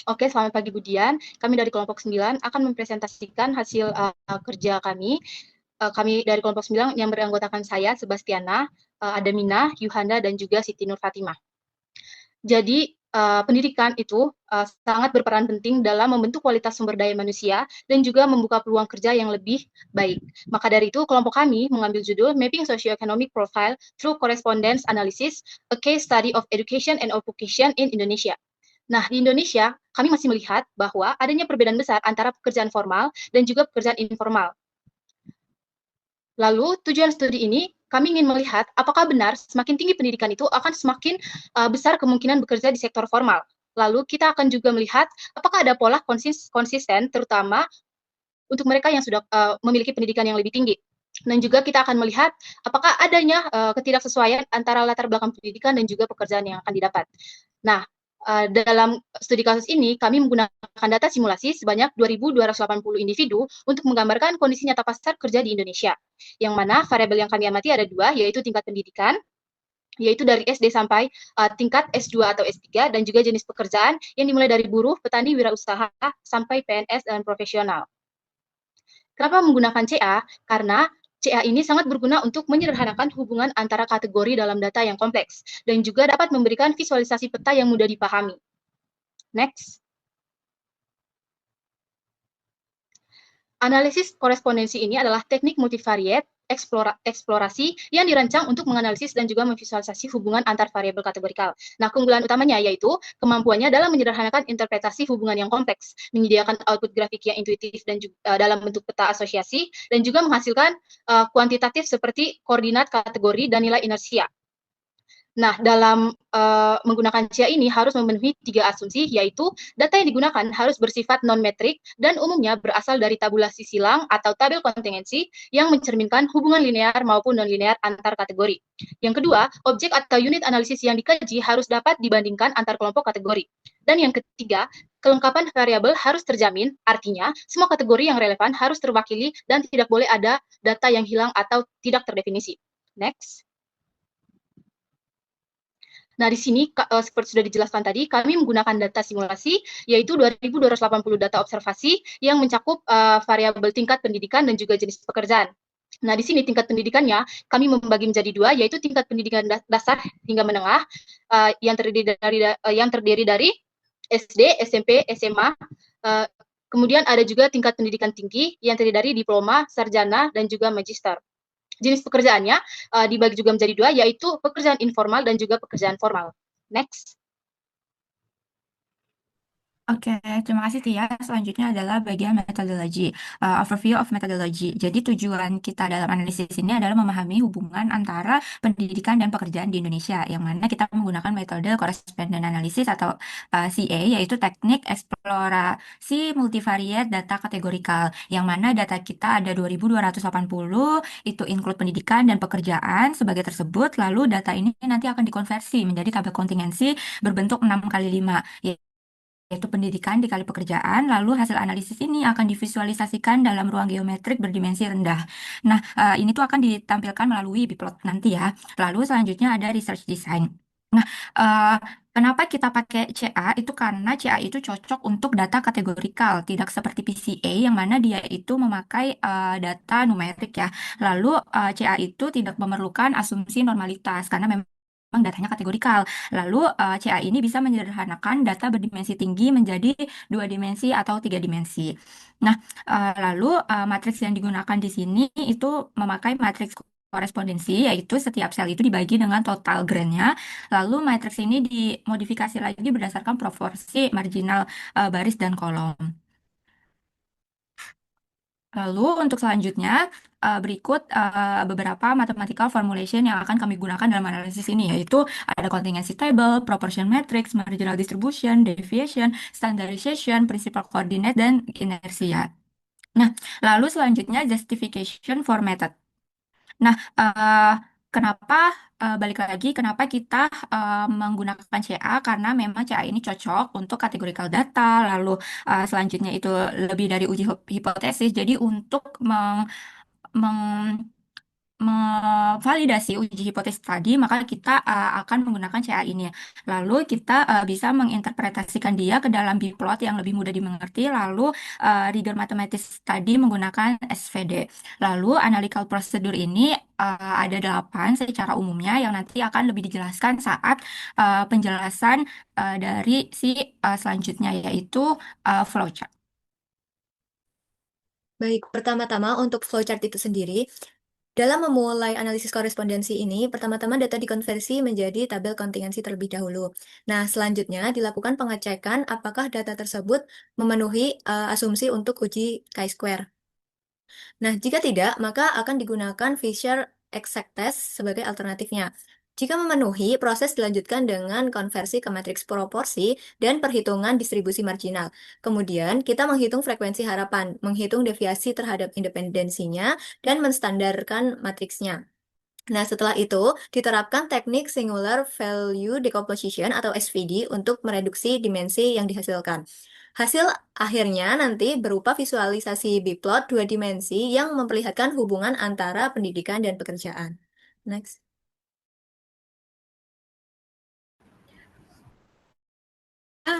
Oke, selamat pagi Budian. Kami dari kelompok 9 akan mempresentasikan hasil kerja kami. Kami dari kelompok 9 yang beranggotakan saya, Sebastiana, ada Mina, Yuhanda, dan juga Siti Nur Fatimah. Jadi, pendidikan itu sangat berperan penting dalam membentuk kualitas sumber daya manusia dan juga membuka peluang kerja yang lebih baik. Maka dari itu, kelompok kami mengambil judul Mapping Socioeconomic Profile Through Correspondence Analysis, a Case Study of Education and Occupation in Indonesia. Nah, di Indonesia, kami masih melihat bahwa adanya perbedaan besar antara pekerjaan formal dan juga pekerjaan informal. Lalu, tujuan studi ini, kami ingin melihat apakah benar semakin tinggi pendidikan itu akan semakin besar kemungkinan bekerja di sektor formal. Lalu, kita akan juga melihat apakah ada pola konsisten, terutama untuk mereka yang sudah memiliki pendidikan yang lebih tinggi. Dan juga kita akan melihat apakah adanya ketidaksesuaian antara latar belakang pendidikan dan juga pekerjaan yang akan didapat. Nah, dalam studi kasus ini, kami menggunakan data simulasi sebanyak 2.280 individu untuk menggambarkan kondisi nyata pasar kerja di Indonesia. Yang mana variabel yang kami amati ada dua, yaitu tingkat pendidikan, yaitu dari SD sampai tingkat S2 atau S3, dan juga jenis pekerjaan yang dimulai dari buruh, petani, wirausaha, sampai PNS dan profesional. Kenapa menggunakan CA? Karena CA ini sangat berguna untuk menyederhanakan hubungan antara kategori dalam data yang kompleks, dan juga dapat memberikan visualisasi peta yang mudah dipahami. Next. Analisis korespondensi ini adalah teknik multivariate eksplorasi yang dirancang untuk menganalisis dan juga memvisualisasi hubungan antar variabel kategorikal. Nah, keunggulan utamanya yaitu kemampuannya dalam menyederhanakan interpretasi hubungan yang kompleks, menyediakan output grafik yang intuitif dan juga dalam bentuk peta asosiasi, dan juga menghasilkan kuantitatif seperti koordinat kategori dan nilai inersia. Nah, dalam menggunakan CIA ini harus memenuhi 3 asumsi, yaitu data yang digunakan harus bersifat non-metrik dan umumnya berasal dari tabulasi silang atau tabel kontingensi yang mencerminkan hubungan linear maupun non-linear antar kategori. Yang kedua, objek atau unit analisis yang dikaji harus dapat dibandingkan antar kelompok kategori. Dan yang ketiga, kelengkapan variabel harus terjamin, artinya semua kategori yang relevan harus terwakili dan tidak boleh ada data yang hilang atau tidak terdefinisi. Next. Nah, di sini seperti sudah dijelaskan tadi, kami menggunakan data simulasi, yaitu 2.280 data observasi yang mencakup variabel tingkat pendidikan dan juga jenis pekerjaan. Nah, di sini tingkat pendidikannya kami membagi menjadi dua, yaitu tingkat pendidikan dasar hingga menengah yang terdiri dari SD, SMP, SMA. Kemudian ada juga tingkat pendidikan tinggi yang terdiri dari diploma, sarjana, dan juga magister. Jenis pekerjaannya dibagi juga menjadi dua, yaitu pekerjaan informal dan juga pekerjaan formal. Next. Oke, terima kasih Tia. Selanjutnya adalah bagian metodologi, overview of methodology. Jadi tujuan kita dalam analisis ini adalah memahami hubungan antara pendidikan dan pekerjaan di Indonesia, yang mana kita menggunakan metode correspondence analysis atau CA, yaitu teknik eksplorasi multivariate data kategorikal, yang mana data kita ada 2.280, itu include pendidikan dan pekerjaan sebagai tersebut, lalu data ini nanti akan dikonversi menjadi tabel kontingensi berbentuk 6x5, yaitu pendidikan dikali pekerjaan, lalu hasil analisis ini akan divisualisasikan dalam ruang geometrik berdimensi rendah. Nah, ini tuh akan ditampilkan melalui biplot nanti ya. Lalu selanjutnya ada research design. Nah, kenapa kita pakai CA? Itu karena CA itu cocok untuk data kategorikal, tidak seperti PCA yang mana dia itu memakai data numerik ya. Lalu CA itu tidak memerlukan asumsi normalitas karena memang datanya kategorikal. Lalu CA ini bisa menyederhanakan data berdimensi tinggi menjadi 2 dimensi atau 3 dimensi. Nah, lalu matriks yang digunakan di sini itu memakai matriks korespondensi, yaitu setiap sel itu dibagi dengan total grandnya. Lalu matriks ini dimodifikasi lagi berdasarkan proporsi marginal baris dan kolom. Lalu untuk selanjutnya, berikut beberapa mathematical formulation yang akan kami gunakan dalam analisis ini, yaitu ada contingency table, proportion matrix, marginal distribution, deviation, standardization, principal coordinate, dan inersia. Nah, lalu selanjutnya justification for method. Nah, kenapa balik lagi kenapa kita menggunakan CA? Karena memang CA ini cocok untuk categorical data. Lalu selanjutnya itu lebih dari uji hipotesis. Jadi untuk memvalidasi uji hipotesis tadi, maka kita akan menggunakan CA ini. Lalu kita bisa menginterpretasikan dia ke dalam biplot yang lebih mudah dimengerti, lalu rigor matematis tadi menggunakan SVD. Lalu analytical procedure ini ada 8 secara umumnya yang nanti akan lebih dijelaskan saat penjelasan dari si selanjutnya, yaitu flowchart. Baik, pertama-tama untuk flowchart itu sendiri, dalam memulai analisis korespondensi ini, pertama-tama data dikonversi menjadi tabel kontingensi terlebih dahulu. Nah, selanjutnya dilakukan pengecekan apakah data tersebut memenuhi asumsi untuk uji chi-square. Nah, jika tidak, maka akan digunakan Fisher exact test sebagai alternatifnya. Jika memenuhi, proses dilanjutkan dengan konversi ke matriks proporsi dan perhitungan distribusi marginal. Kemudian, kita menghitung frekuensi harapan, menghitung deviasi terhadap independensinya, dan menstandarkan matriksnya. Nah, setelah itu, diterapkan teknik Singular Value Decomposition atau SVD untuk mereduksi dimensi yang dihasilkan. Hasil akhirnya nanti berupa visualisasi biplot dua dimensi yang memperlihatkan hubungan antara pendidikan dan pekerjaan. Next.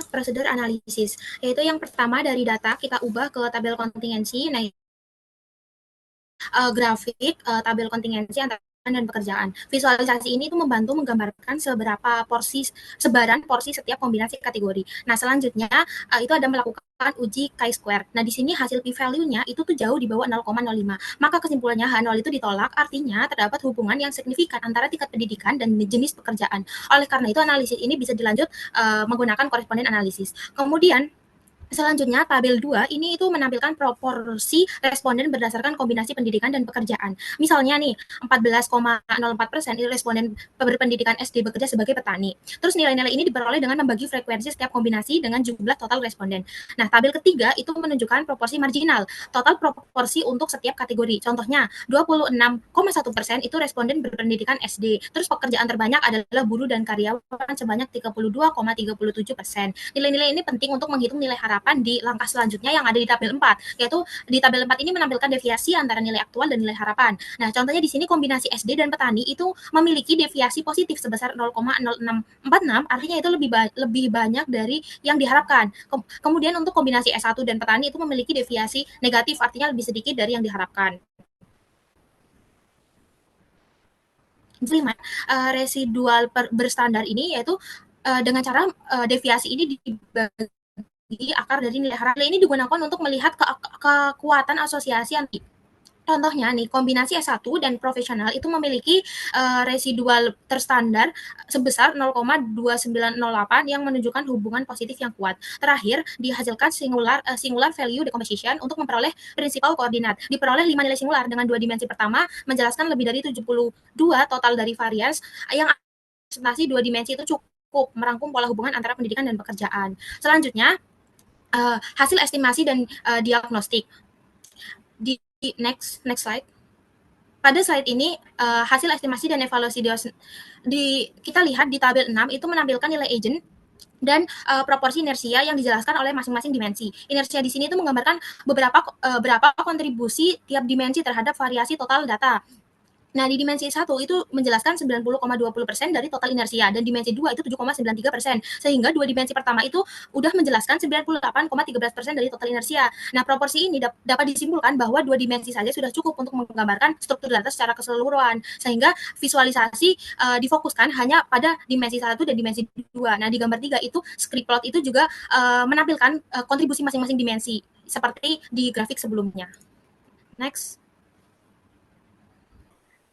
Prosedur analisis, yaitu yang pertama dari data kita ubah ke tabel kontingensi. Nah, grafik tabel kontingensi antara dan pekerjaan. Visualisasi ini itu membantu menggambarkan seberapa sebaran porsi setiap kombinasi kategori. Nah, selanjutnya itu ada melakukan uji chi-square. Nah, di sini hasil p-value-nya itu tuh jauh di bawah 0,05. Maka kesimpulannya H0 itu ditolak, artinya terdapat hubungan yang signifikan antara tingkat pendidikan dan jenis pekerjaan. Oleh karena itu analisis ini bisa dilanjut menggunakan koresponden analisis. Kemudian selanjutnya, tabel 2 ini itu menampilkan proporsi responden berdasarkan kombinasi pendidikan dan pekerjaan. Misalnya nih, 14,04% itu responden berpendidikan SD bekerja sebagai petani. Terus nilai-nilai ini diperoleh dengan membagi frekuensi setiap kombinasi dengan jumlah total responden. Nah, tabel ketiga itu menunjukkan proporsi marginal, total proporsi untuk setiap kategori. Contohnya, 26,1% itu responden berpendidikan SD. Terus pekerjaan terbanyak adalah buruh dan karyawan sebanyak 32,37%. Nilai-nilai ini penting untuk menghitung nilai harapan di langkah selanjutnya yang ada di tabel 4, yaitu di tabel 4 ini menampilkan deviasi antara nilai aktual dan nilai harapan. Nah, contohnya di sini kombinasi SD dan petani itu memiliki deviasi positif sebesar 0,0646, artinya itu lebih banyak dari yang diharapkan. Kemudian untuk kombinasi S1 dan petani itu memiliki deviasi negatif, artinya lebih sedikit dari yang diharapkan. Kelima, residual berstandar ini yaitu dengan cara deviasi ini dibagi akar dari nilai harapan. Ini digunakan untuk melihat kekuatan asosiasi anti. Contohnya nih, kombinasi S1 dan profesional itu memiliki residual terstandar sebesar 0,2908 yang menunjukkan hubungan positif yang kuat. Terakhir, dihasilkan singular value decomposition untuk memperoleh prinsipal koordinat. Diperoleh 5 nilai singular dengan 2 dimensi pertama, menjelaskan lebih dari 72 total dari varians yang presentasi 2 dimensi itu cukup merangkum pola hubungan antara pendidikan dan pekerjaan. Selanjutnya, hasil estimasi dan diagnostik. Di next slide. Pada slide ini hasil estimasi dan evaluasi kita lihat di tabel 6 itu menampilkan nilai agent dan proporsi inersia yang dijelaskan oleh masing-masing dimensi. Inersia di sini itu menggambarkan berapa kontribusi tiap dimensi terhadap variasi total data. Nah, di dimensi 1 itu menjelaskan 90,20% dari total inersia, dan dimensi 2 itu 7,93%. Sehingga dua dimensi pertama itu udah menjelaskan 98,13% dari total inersia. Nah, proporsi ini dapat disimpulkan bahwa dua dimensi saja sudah cukup untuk menggambarkan struktur data secara keseluruhan. Sehingga visualisasi difokuskan hanya pada dimensi 1 dan dimensi 2. Nah, di gambar 3 itu script plot itu juga menampilkan kontribusi masing-masing dimensi seperti di grafik sebelumnya. Next.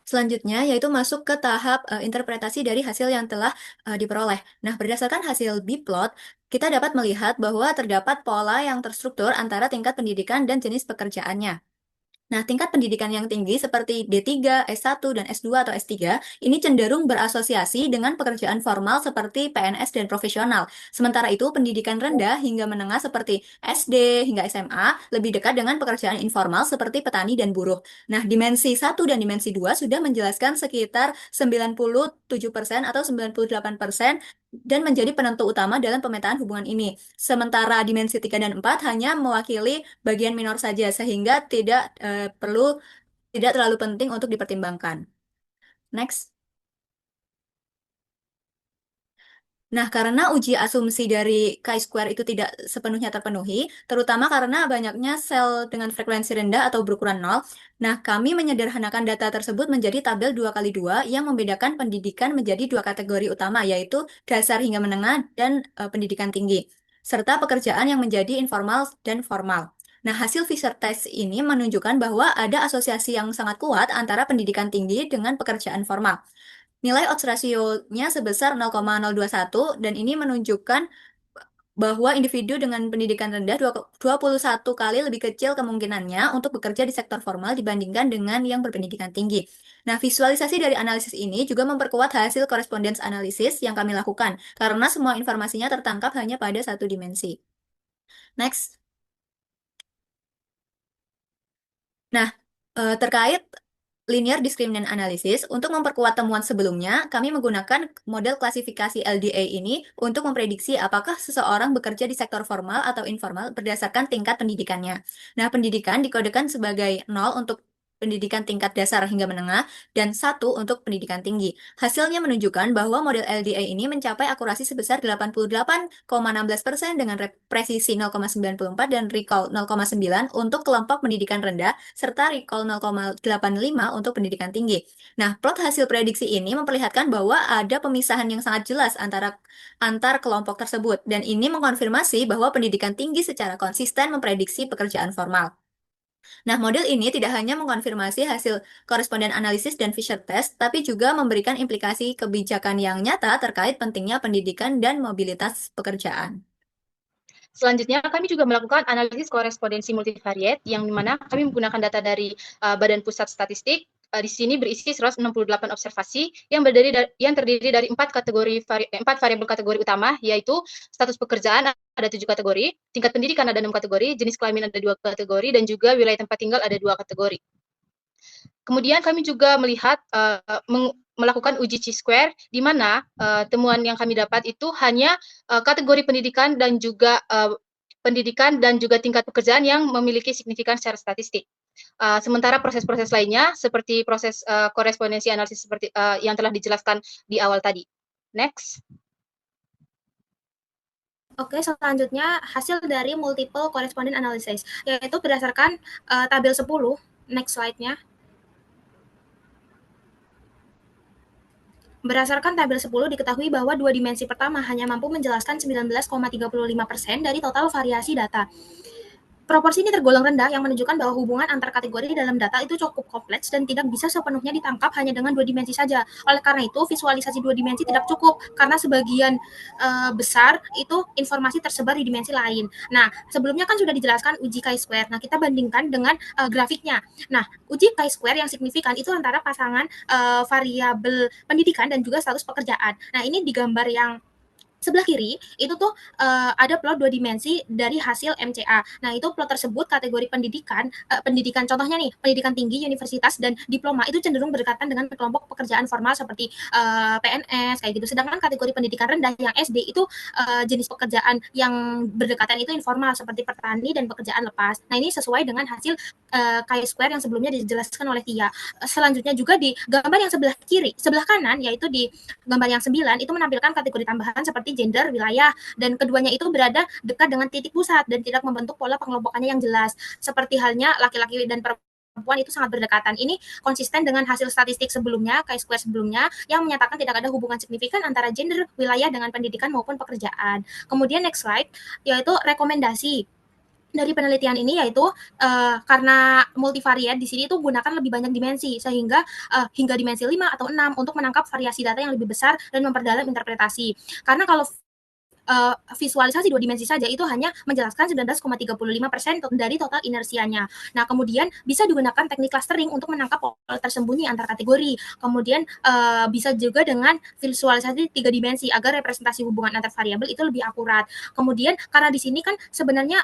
Selanjutnya yaitu masuk ke tahap interpretasi dari hasil yang telah diperoleh. Nah, berdasarkan hasil biplot, kita dapat melihat bahwa terdapat pola yang terstruktur antara tingkat pendidikan dan jenis pekerjaannya. Nah, tingkat pendidikan yang tinggi seperti D3, S1, dan S2 atau S3 ini cenderung berasosiasi dengan pekerjaan formal seperti PNS dan profesional. Sementara itu, pendidikan rendah hingga menengah seperti SD hingga SMA lebih dekat dengan pekerjaan informal seperti petani dan buruh. Nah, dimensi 1 dan dimensi 2 sudah menjelaskan sekitar 97% atau 98% dan menjadi penentu utama dalam pemetaan hubungan ini. Sementara dimensi 3 dan 4 hanya mewakili bagian minor saja, sehingga tidak perlu tidak terlalu penting untuk dipertimbangkan. Next. Nah, karena uji asumsi dari chi-square itu tidak sepenuhnya terpenuhi, terutama karena banyaknya sel dengan frekuensi rendah atau berukuran 0, nah kami menyederhanakan data tersebut menjadi tabel 2x2 yang membedakan pendidikan menjadi dua kategori utama, yaitu dasar hingga menengah dan pendidikan tinggi, serta pekerjaan yang menjadi informal dan formal. Nah, hasil Fisher test ini menunjukkan bahwa ada asosiasi yang sangat kuat antara pendidikan tinggi dengan pekerjaan formal. Nilai odds ratio-nya sebesar 0,021 dan ini menunjukkan bahwa individu dengan pendidikan rendah 21 kali lebih kecil kemungkinannya untuk bekerja di sektor formal dibandingkan dengan yang berpendidikan tinggi. Nah, visualisasi dari analisis ini juga memperkuat hasil correspondence analysis yang kami lakukan, karena semua informasinya tertangkap hanya pada satu dimensi. Next. Nah, terkait linear discriminant analysis, untuk memperkuat temuan sebelumnya, kami menggunakan model klasifikasi LDA ini untuk memprediksi apakah seseorang bekerja di sektor formal atau informal berdasarkan tingkat pendidikannya. Nah, pendidikan dikodekan sebagai 0 untuk pendidikan tingkat dasar hingga menengah, dan 1 untuk pendidikan tinggi. Hasilnya menunjukkan bahwa model LDA ini mencapai akurasi sebesar 88,16% dengan presisi 0,94 dan recall 0,9 untuk kelompok pendidikan rendah, serta recall 0,85 untuk pendidikan tinggi. Nah, plot hasil prediksi ini memperlihatkan bahwa ada pemisahan yang sangat jelas antar kelompok tersebut, dan ini mengkonfirmasi bahwa pendidikan tinggi secara konsisten memprediksi pekerjaan formal. Nah, model ini tidak hanya mengkonfirmasi hasil koresponden analisis dan Fisher test, tapi juga memberikan implikasi kebijakan yang nyata terkait pentingnya pendidikan dan mobilitas pekerjaan. Selanjutnya, kami juga melakukan analisis korespondensi multivariate, yang dimana kami menggunakan data dari Badan Pusat Statistik. Di sini berisi 168 observasi yang terdiri dari 4 variabel kategori utama, yaitu status pekerjaan ada 7 kategori, tingkat pendidikan ada 6 kategori, jenis kelamin ada 2 kategori, dan juga wilayah tempat tinggal ada 2 kategori. Kemudian kami juga melihat melakukan uji chi-square, di mana temuan yang kami dapat itu hanya kategori pendidikan dan juga tingkat pekerjaan yang memiliki signifikan secara statistik. Sementara proses-proses lainnya seperti proses korespondensi analisis seperti yang telah dijelaskan di awal tadi. Next. Oke, selanjutnya hasil dari multiple correspondent analysis, yaitu berdasarkan tabel 10. Next slide-nya. Berdasarkan tabel 10, diketahui bahwa dua dimensi pertama hanya mampu menjelaskan 19,35% dari total variasi data. Proporsi ini tergolong rendah, yang menunjukkan bahwa hubungan antar kategori dalam data itu cukup kompleks dan tidak bisa sepenuhnya ditangkap hanya dengan dua dimensi saja. Oleh karena itu, visualisasi dua dimensi tidak cukup, karena sebagian besar itu informasi tersebar di dimensi lain. Nah, sebelumnya kan sudah dijelaskan uji chi-square. Nah, kita bandingkan dengan grafiknya. Nah, uji chi-square yang signifikan itu antara pasangan variabel pendidikan dan juga status pekerjaan. Nah, ini di gambar yang sebelah kiri itu tuh ada plot dua dimensi dari hasil MCA. Nah, itu plot tersebut kategori pendidikan contohnya nih, pendidikan tinggi, universitas, dan diploma itu cenderung berdekatan dengan kelompok pekerjaan formal seperti PNS kayak gitu. Sedangkan kategori pendidikan rendah yang SD itu jenis pekerjaan yang berdekatan itu informal seperti petani dan pekerjaan lepas. Nah, ini sesuai dengan hasil chi-square yang sebelumnya dijelaskan oleh Tia. Selanjutnya juga di gambar yang sebelah kanan, yaitu di gambar yang 9 itu menampilkan kategori tambahan seperti gender, wilayah, dan keduanya itu berada dekat dengan titik pusat dan tidak membentuk pola pengelompokannya yang jelas. Seperti halnya laki-laki dan perempuan itu sangat berdekatan. Ini konsisten dengan hasil statistik sebelumnya, chi-square sebelumnya, yang menyatakan tidak ada hubungan signifikan antara gender, wilayah dengan pendidikan maupun pekerjaan. Kemudian next slide, yaitu rekomendasi dari penelitian ini, yaitu karena multivariate di sini itu gunakan lebih banyak dimensi, sehingga hingga dimensi 5 atau 6 untuk menangkap variasi data yang lebih besar dan memperdalam interpretasi. Karena kalau visualisasi dua dimensi saja itu hanya menjelaskan 19,35% dari total inersianya. Nah, kemudian bisa digunakan teknik clustering untuk menangkap pola tersembunyi antar kategori. Kemudian bisa juga dengan visualisasi 3 dimensi agar representasi hubungan antar variabel itu lebih akurat. Kemudian karena di sini kan sebenarnya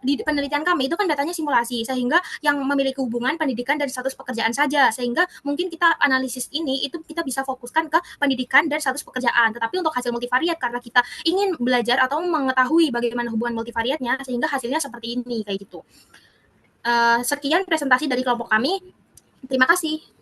di penelitian kami itu kan datanya simulasi, sehingga yang memiliki hubungan pendidikan dan status pekerjaan saja, sehingga mungkin kita analisis ini itu kita bisa fokuskan ke pendidikan dan status pekerjaan. Tetapi untuk hasil multivariate, karena kita ingin belajar atau mengetahui bagaimana hubungan multivariatnya, sehingga hasilnya seperti ini kayak gitu. Sekian presentasi dari kelompok kami. Terima kasih.